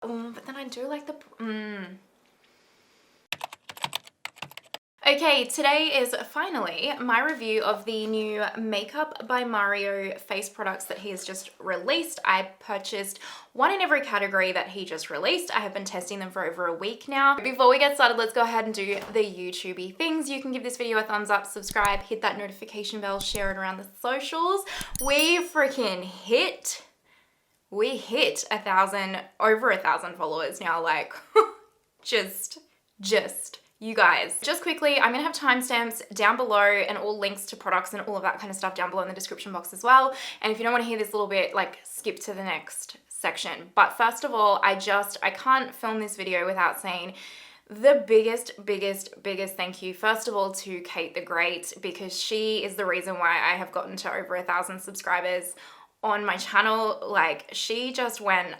But then I do like the, Okay, today is finally my review of the new Makeup by Mario face products that he has just released. I purchased one in every category that he just released. I have been testing them for over a week now. Before we get started, let's go ahead and do the YouTubey things. You can give this video a thumbs up, subscribe, hit that notification bell, share it around the socials. We hit 1,000, over 1,000 followers now, like, just, you guys. Just quickly, I'm gonna have timestamps down below and all links to products and all of that kind of stuff down below in the description box as well. And if you don't want to hear this little bit, like, skip to the next section. But first of all, I can't film this video without saying the biggest thank you, first of all, to Kate the Great, because she is the reason why I have gotten to over 1,000 subscribers on my channel. Like, she just went,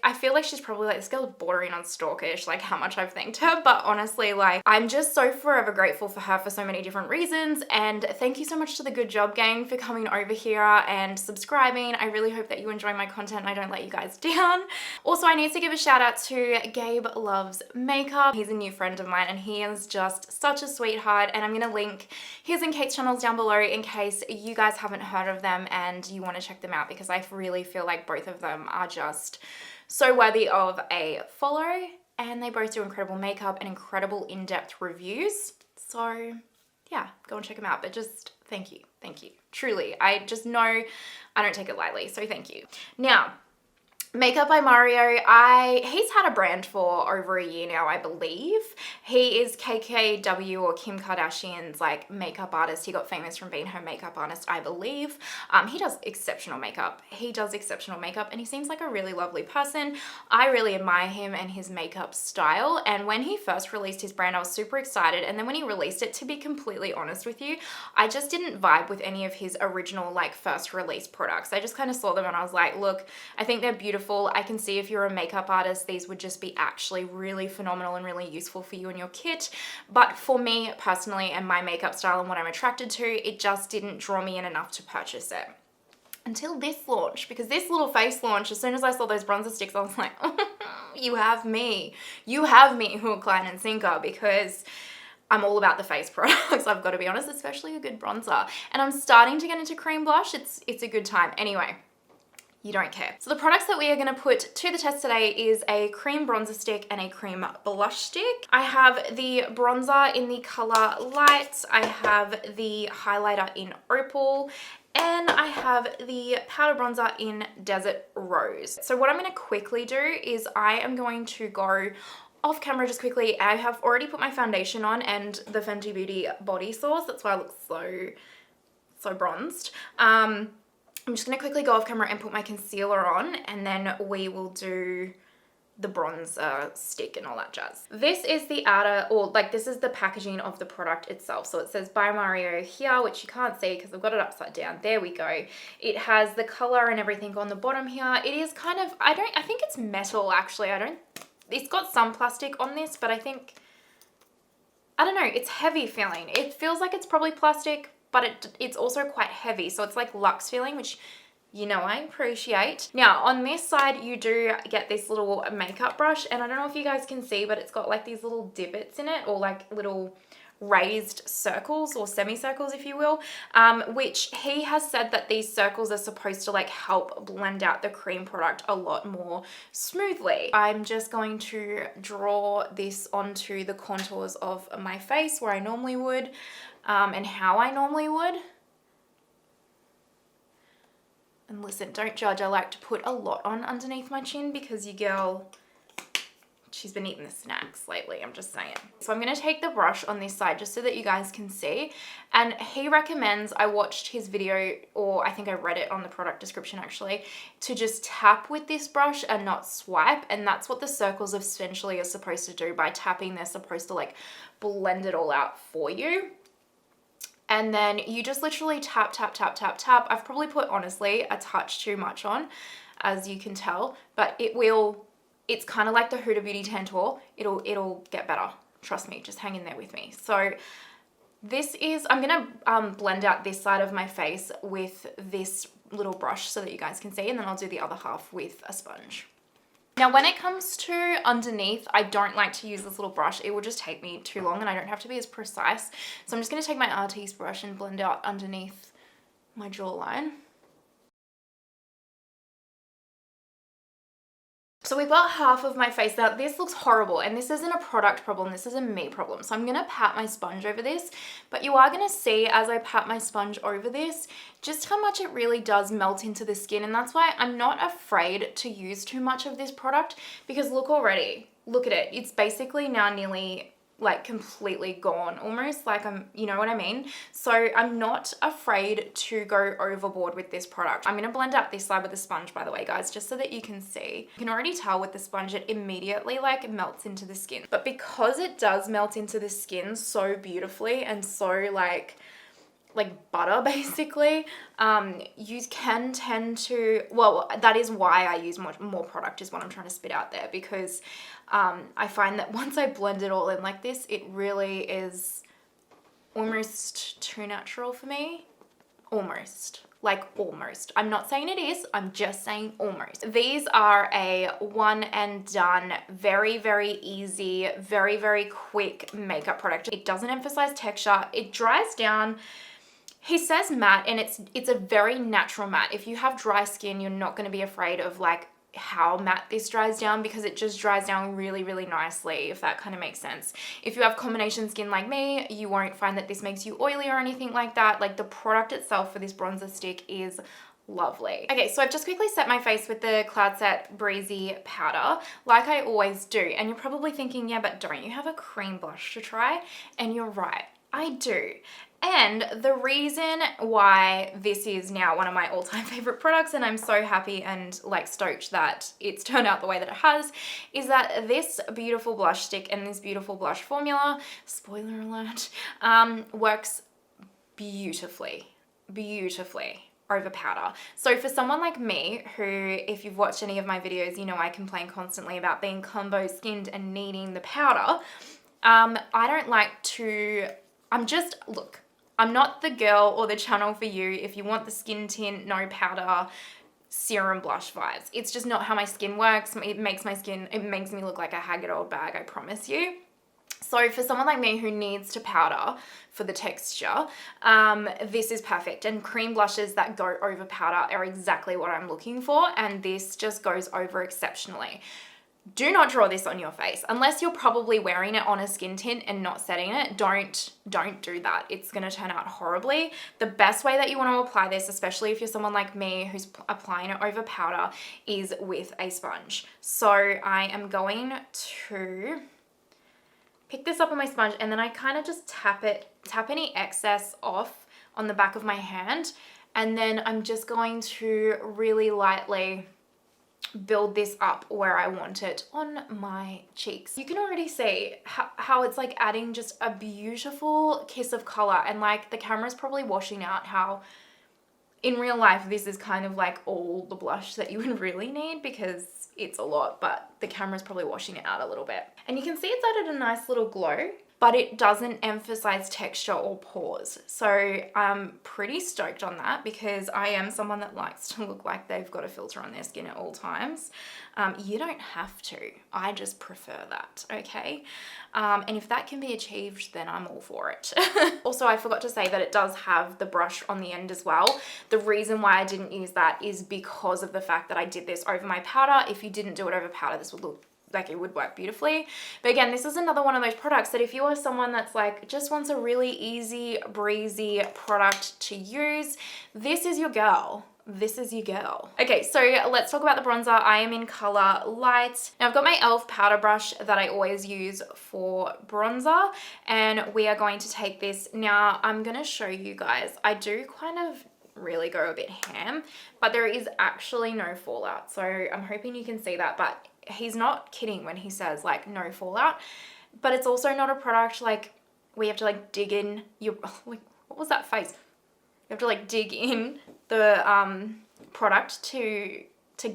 I feel like she's probably like, this girl's bordering on stalkish, like how much I've thanked her, but honestly, like, I'm just so forever grateful for her for so many different reasons. And thank you so much to the Good Job gang for coming over here and subscribing. I really hope that you enjoy my content and I don't let you guys down. Also, I need to give a shout out to Gabe Loves Makeup. He's a new friend of mine and he is just such a sweetheart, and I'm gonna link his and Kate's channels down below in case you guys haven't heard of them and you want to check them out, because I really feel like both of them are just so worthy of a follow, and they both do incredible makeup and incredible in-depth reviews. So yeah, go and check them out. But just thank you. Truly, I just know I don't take it lightly, so thank you. Now, Makeup by Mario, he's had a brand for over a year now, I believe. He is KKW, or Kim Kardashian's, like, makeup artist. He got famous from being her makeup artist, I believe. He does exceptional makeup. And he seems like a really lovely person. I really admire him and his makeup style. And when he first released his brand, I was super excited. And then when he released it, to be completely honest with you, I just didn't vibe with any of his original, like, first release products. I just kind of saw them and I was like, look, I think they're beautiful. I can see if you're a makeup artist, these would just be actually really phenomenal and really useful for you and your kit. But for me personally and my makeup style and what I'm attracted to, it just didn't draw me in enough to purchase it. Until this launch, because this little face launch, as soon as I saw those bronzer sticks, I was like, you have me, hook, line, and sinker, because I'm all about the face products, I've got to be honest, especially a good bronzer. And I'm starting to get into cream blush. It's a good time. Anyway, you don't care. So the products that we are going to put to the test today is a cream bronzer stick and a cream blush stick. I have the bronzer in the color Light, I have the highlighter in Opal, and I have the powder bronzer in Desert Rose. So what I'm going to quickly do is I am going to go off camera just quickly. I have already put my foundation on and the Fenty Beauty body sauce. That's why I look so bronzed. I'm just going to quickly go off camera and put my concealer on, and then we will do the bronzer stick and all that jazz. This is the outer, or like, this is the packaging of the product itself. So it says by Mario here, which you can't see because I've got it upside down. There we go. It has the color and everything on the bottom here. It is kind of, I think it's metal actually. It's got some plastic on this, but I don't know, it's heavy feeling. It feels like it's probably plastic, but it's also quite heavy. So it's like luxe feeling, which, you know, I appreciate. Now, on this side, you do get this little makeup brush. And I don't know if you guys can see, but it's got like these little divots in it, or like little raised circles or semicircles, if you will, which he has said that these circles are supposed to like help blend out the cream product a lot more smoothly. I'm just going to draw this onto the contours of my face where I normally would, and how I normally would. And listen, don't judge. I like to put a lot on underneath my chin because your girl, she's been eating the snacks lately, I'm just saying. So I'm going to take the brush on this side just so that you guys can see. And he recommends, I watched his video, or I think I read it on the product description actually, to just tap with this brush and not swipe. And that's what the circles essentially are supposed to do. By tapping, they're supposed to like blend it all out for you. And then you just literally tap, tap, tap, tap, tap. I've probably put, honestly, a touch too much on, as you can tell, but it's kind of like the Huda Beauty Tantour. It'll get better. Trust me, just hang in there with me. So this is, I'm gonna blend out this side of my face with this little brush so that you guys can see, and then I'll do the other half with a sponge. Now when it comes to underneath, I don't like to use this little brush. It will just take me too long and I don't have to be as precise. So I'm just going to take my Artiste brush and blend out underneath my jawline. So we've got half of my face. Now this looks horrible and this isn't a product problem, this is a me problem. So I'm gonna pat my sponge over this, but you are gonna see as I pat my sponge over this, just how much it really does melt into the skin. And that's why I'm not afraid to use too much of this product, because look already, look at it. It's basically now nearly like completely gone almost, like you know what I mean? So I'm not afraid to go overboard with this product. I'm gonna blend out this side with the sponge, by the way, guys, just so that you can see. You can already tell with the sponge, it immediately like melts into the skin. But because it does melt into the skin so beautifully and so like butter basically, you can tend to, well, that is why I use more product is what I'm trying to spit out there, because I find that once I blend it all in like this, it really is almost too natural for me. Almost. Like almost. I'm not saying it is, I'm just saying almost. These are a one and done, very, very easy, very, very quick makeup product. It doesn't emphasize texture. It dries down. He says matte, and it's a very natural matte. If you have dry skin, you're not going to be afraid of like how matte this dries down, because it just dries down really, really nicely, if that kind of makes sense. If you have combination skin like me, you won't find that this makes you oily or anything like that. Like the product itself for this bronzer stick is lovely. Okay, so I've just quickly set my face with the Cloud Set Breezy powder, like I always do. And you're probably thinking, yeah, but don't you have a cream blush to try? And you're right, I do. And the reason why this is now one of my all-time favorite products, and I'm so happy and like stoked that it's turned out the way that it has, is that this beautiful blush stick and this beautiful blush formula, spoiler alert, works beautifully, beautifully over powder. So for someone like me, who, if you've watched any of my videos, you know I complain constantly about being combo skinned and needing the powder. I don't like to, look, I'm not the girl or the channel for you if you want the skin tint, no powder, serum blush vibes. It's just not how my skin works. It makes me look like a haggard old bag, I promise you. So for someone like me who needs to powder for the texture, this is perfect. And cream blushes that go over powder are exactly what I'm looking for, and this just goes over exceptionally. Do not draw this on your face unless you're probably wearing it on a skin tint and not setting it. Don't do that. It's going to turn out horribly. The best way that you want to apply this, especially if you're someone like me who's applying it over powder, is with a sponge. So I am going to pick this up on my sponge, and then I kind of just tap any excess off on the back of my hand, and then I'm just going to really lightly build this up where I want it on my cheeks. You can already see how it's like adding just a beautiful kiss of color, and like the camera's probably washing out how in real life this is kind of like all the blush that you would really need, because it's a lot, but the camera's probably washing it out a little bit. And you can see it's added a nice little glow, but it doesn't emphasize texture or pores. So I'm pretty stoked on that, because I am someone that likes to look like they've got a filter on their skin at all times. You don't have to, I just prefer that, okay? And if that can be achieved, then I'm all for it. Also, I forgot to say that it does have the brush on the end as well. The reason why I didn't use that is because of the fact that I did this over my powder. If you didn't do it over powder, this would look like it would work beautifully. But again, this is another one of those products that if you are someone that's like just wants a really easy, breezy product to use, this is your girl. This is your girl. Okay, so let's talk about the bronzer. I am in color light. Now I've got my e.l.f. powder brush that I always use for bronzer, and we are going to take this. Now I'm gonna show you guys. I do kind of really go a bit ham, but there is actually no fallout. So I'm hoping you can see that, but he's not kidding when he says like no fallout. But it's also not a product like we have to like dig in your, like, what was that face? You have to like dig in the product to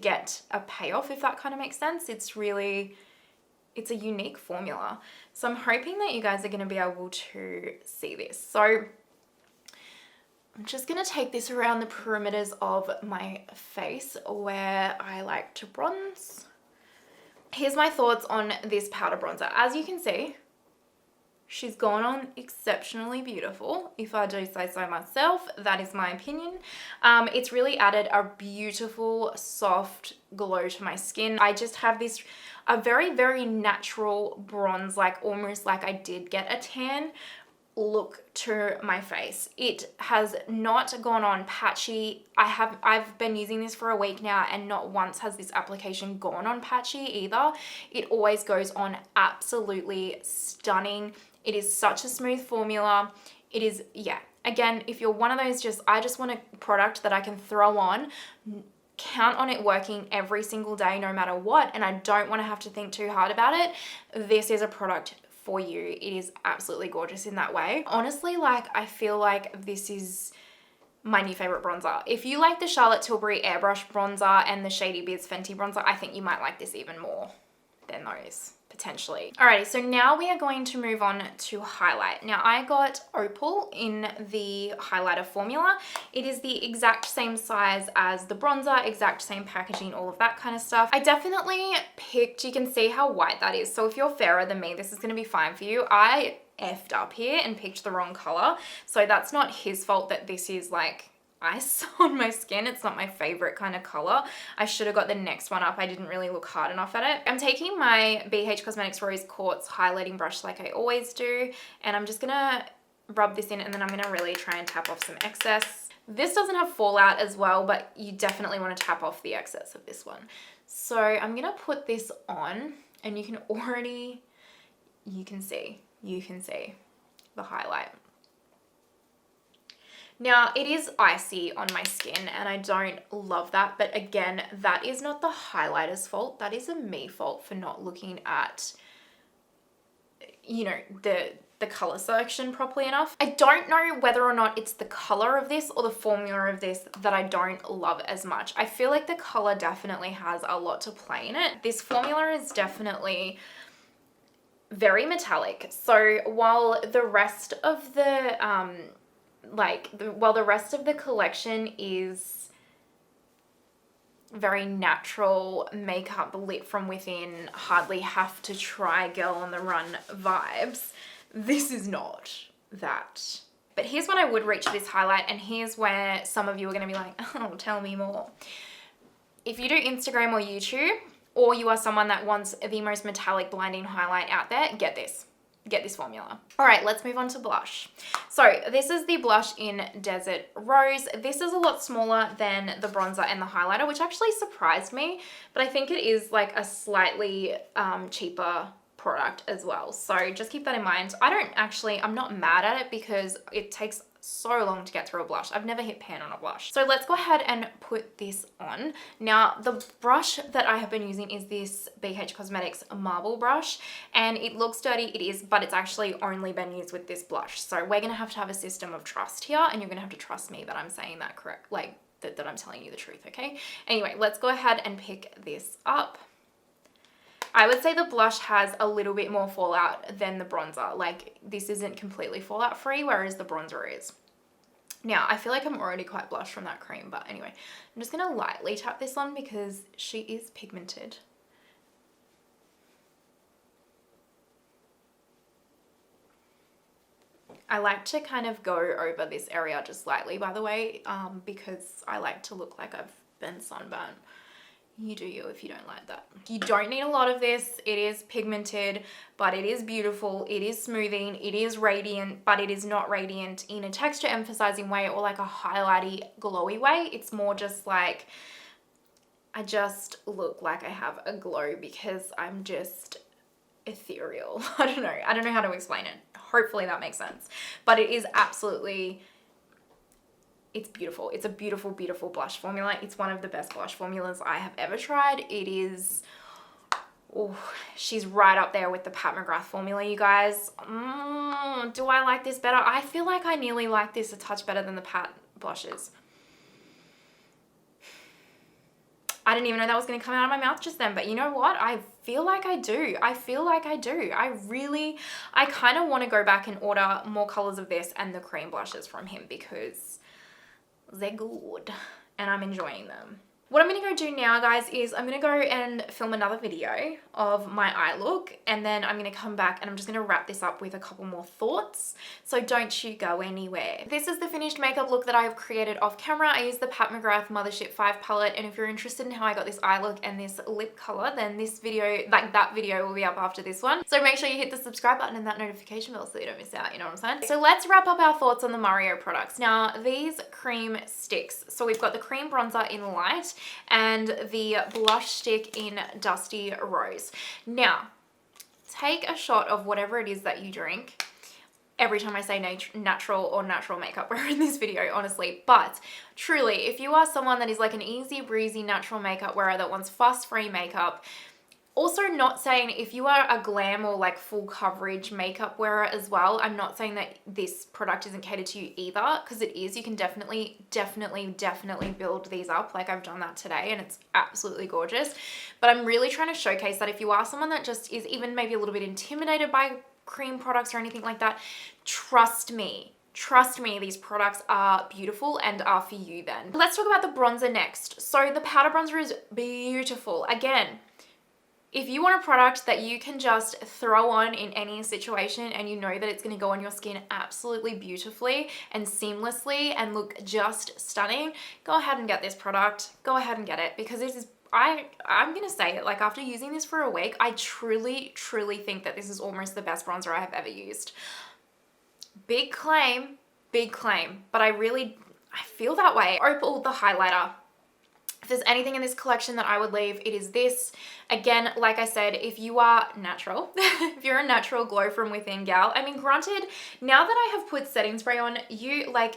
get a payoff, if that kind of makes sense. It's a unique formula. So I'm hoping that you guys are going to be able to see this. So I'm just going to take this around the perimeters of my face where I like to bronze. here's my thoughts on this powder bronzer. As you can see, she's gone on exceptionally beautiful, if I do say so myself. That is my opinion. It's really added a beautiful, soft glow to my skin. I just have a very, very natural bronze, like almost like I did get a tan look to my face. It has not gone on patchy. I've been using this for a week now, and not once has this application gone on patchy either. It always goes on absolutely stunning. It is such a smooth formula. It is, yeah. Again, if you're one of those I just want a product that I can throw on, count on it working every single day no matter what, and I don't want to have to think too hard about it, this is a product for you. It is absolutely gorgeous in that way. Honestly, like, I feel like this is my new favorite bronzer. If you like the Charlotte Tilbury Airbrush bronzer and the Shady Biz Fenty bronzer, I think you might like this even more than those, potentially. Alrighty, so now we are going to move on to highlight. Now, I got Opal in the highlighter formula. It is the exact same size as the bronzer, exact same packaging, all of that kind of stuff. I definitely picked, you can see how white that is. So if you're fairer than me, this is gonna be fine for you. I effed up here and picked the wrong color. So that's not his fault that this is like ice on my skin. It's not my favorite kind of color. I should have got the next one up. I didn't really look hard enough at it. I'm taking my BH Cosmetics Rose Quartz highlighting brush like I always do, and I'm just gonna rub this in, and then I'm gonna really try and tap off some excess. This doesn't have fallout as well, but you definitely want to tap off the excess of this one. So I'm gonna put this on, and you can already, you can see the highlight. Now, it is icy on my skin, and I don't love that, but again, that is not the highlighter's fault. That is a me fault for not looking at, you know, the color selection properly enough. I don't know whether or not it's the color of this or the formula of this that I don't love as much. I feel like the color definitely has a lot to play in it. This formula is definitely very metallic. So while the rest of the, while the rest of the collection is very natural makeup lit from within, hardly have to try girl on the run vibes, this is not that. But here's when I would reach this highlight, and here's where some of you are going to be like, oh, tell me more. If you do Instagram or YouTube, or you are someone that wants the most metallic blinding highlight out there, get this. Get this formula. All right, let's move on to blush. So this is the blush in Desert Rose. This is a lot smaller than the bronzer and the highlighter, which actually surprised me, but I think it is like a slightly cheaper product as well. So just keep that in mind. I'm not mad at it because it takes so long to get through a blush. I've never hit pan on a blush. So let's go ahead and put this on. Now, the brush that I have been using is this BH Cosmetics marble brush, and it looks dirty, it is, but it's actually only been used with this blush. So we're gonna have to have a system of trust here, and you're gonna have to trust me that I'm saying that correct, like that I'm telling you the truth, okay? Anyway, let's go ahead and pick this up. I would say the blush has a little bit more fallout than the bronzer. Like, this isn't completely fallout free, whereas the bronzer is. Now, I feel like I'm already quite blushed from that cream, but anyway, I'm just gonna lightly tap this on because she is pigmented. I like to kind of go over this area just lightly, by the way, because I like to look like I've been sunburned. You do you if you don't like that. You don't need a lot of this. It is pigmented, but it is beautiful. It is smoothing. It is radiant, but it is not radiant in a texture emphasizing way or like a highlighty, glowy way. It's more just like, I just look like I have a glow because I'm just ethereal. I don't know how to explain it. Hopefully that makes sense. But it is absolutely, it's beautiful. It's a beautiful, beautiful blush formula. It's one of the best blush formulas I have ever tried. It is, oh, she's right up there with the Pat McGrath formula, you guys. Do I like this better? I feel like I nearly like this a touch better than the Pat blushes. I didn't even know that was going to come out of my mouth just then, but you know what? I feel like I do. I feel like I do. I kind of want to go back and order more colors of this and the cream blushes from him because they're good and I'm enjoying them. What I'm gonna go do now, guys, is I'm gonna go and film another video of my eye look, and then I'm gonna come back and I'm just gonna wrap this up with a couple more thoughts. So don't you go anywhere. This is the finished makeup look that I have created off camera. I used the McGrath Mothership 5 palette, and if you're interested in how I got this eye look and this lip color, then this video, like that video, will be up after this one. So make sure you hit the subscribe button and that notification bell so you don't miss out, you know what I'm saying? So let's wrap up our thoughts on the Mario products. Now, these cream sticks. So we've got the cream bronzer in light and the blush stick in Dusty Rose. Now, take a shot of whatever it is that you drink. Every time I say natural or natural makeup wear in this video, honestly. But truly, if you are someone that is like an easy breezy natural makeup wearer that wants fuss-free makeup, also not saying if you are a glam or like full coverage makeup wearer as well, I'm not saying that this product isn't catered to you either, because it is. You can definitely build these up. Like I've done that today and it's absolutely gorgeous. But I'm really trying to showcase that if you are someone that just is even maybe a little bit intimidated by cream products or anything like that, trust me, these products are beautiful and are for you then. Let's talk about the bronzer next. So the powder bronzer is beautiful. Again, if you want a product that you can just throw on in any situation and you know that it's going to go on your skin absolutely beautifully and seamlessly and look just stunning, go ahead and get this product. Go ahead and get it, because this is, I'm going to say it, like after using this for a week, I truly think that this is almost the best bronzer I have ever used. Big claim, but I feel that way. Opal, the highlighter. If there's anything in this collection that I would leave, it is this. Again, like I said, if you are natural, if you're a natural glow from within gal, I mean, granted, now that I have put setting spray on, you like,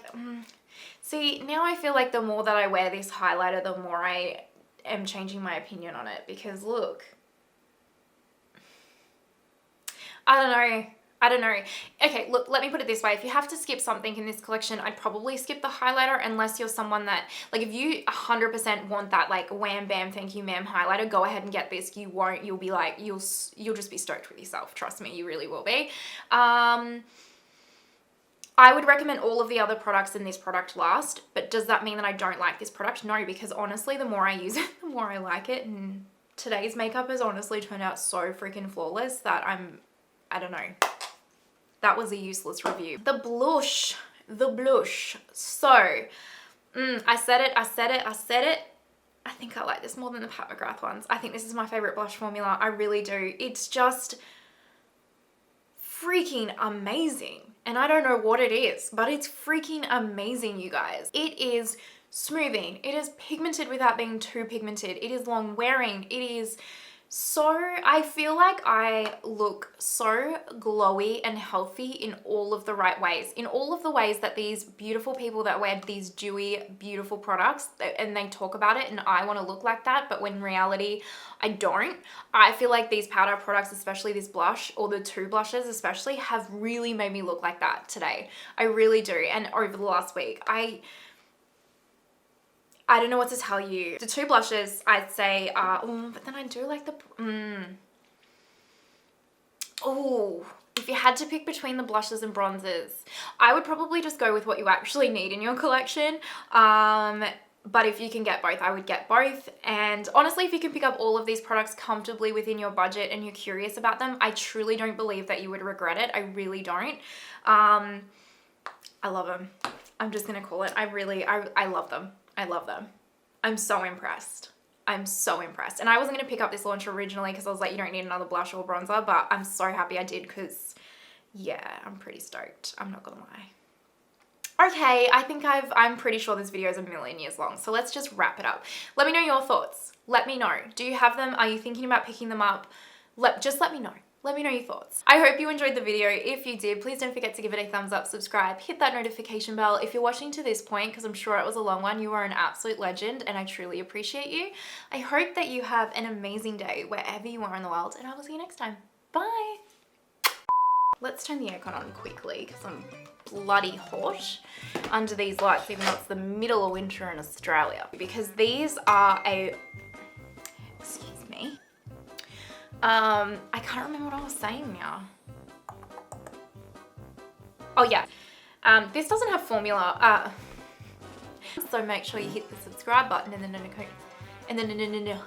see, now I feel like the more that I wear this highlighter, the more I am changing my opinion on it, because look, I don't know. Okay, look, let me put it this way. If you have to skip something in this collection, I'd probably skip the highlighter, unless you're someone that, like if you 100% want that like wham bam thank you ma'am highlighter, go ahead and get this. You won't, you'll be like, you'll just be stoked with yourself. Trust me, you really will be. I would recommend all of the other products in this product last, but does that mean that I don't like this product? No, because honestly, the more I use it, the more I like it, and today's makeup has honestly turned out so freaking flawless that I don't know. That was a useless review. The blush. So, I said it. I think I like this more than the Pat McGrath ones. I think this is my favorite blush formula. I really do. It's just freaking amazing. And I don't know what it is, but it's freaking amazing, you guys. It is smoothing. It is pigmented without being too pigmented. It is long wearing. It is so, I feel like I look so glowy and healthy in all of the right ways. In all of the ways that these beautiful people that wear these dewy, beautiful products, and they talk about it and I want to look like that, but when in reality, I don't. I feel like these powder products, especially this blush, or the two blushes especially, have really made me look like that today. I really do. And over the last week, I don't know what to tell you. The two blushes I'd say are, but then I do like the, if you had to pick between the blushes and bronzers, I would probably just go with what you actually need in your collection. But if you can get both, I would get both. And honestly, if you can pick up all of these products comfortably within your budget and you're curious about them, I truly don't believe that you would regret it. I really don't. I love them. I'm just gonna call it. I love them. I love them. I'm so impressed. I'm so impressed. And I wasn't going to pick up this launch originally because I was like, you don't need another blush or bronzer, but I'm so happy I did because, yeah, I'm pretty stoked. I'm not going to lie. Okay, I think I'm pretty sure this video is 1,000,000 years long, so let's just wrap it up. Let me know your thoughts. Let me know. Do you have them? Are you thinking about picking them up? Just let me know. Let me know your thoughts. I hope you enjoyed the video. If you did, please don't forget to give it a thumbs up, subscribe, hit that notification bell. If you're watching to this point, because I'm sure it was a long one, you are an absolute legend and I truly appreciate you. I hope that you have an amazing day wherever you are in the world, and I will see you next time. Bye. Let's turn the aircon on quickly because I'm bloody hot under these lights, even though it's the middle of winter in Australia, because these are excuse me. I can't remember what I was saying now. Oh yeah, this doesn't have formula, so make sure you hit the subscribe button and the notification. and then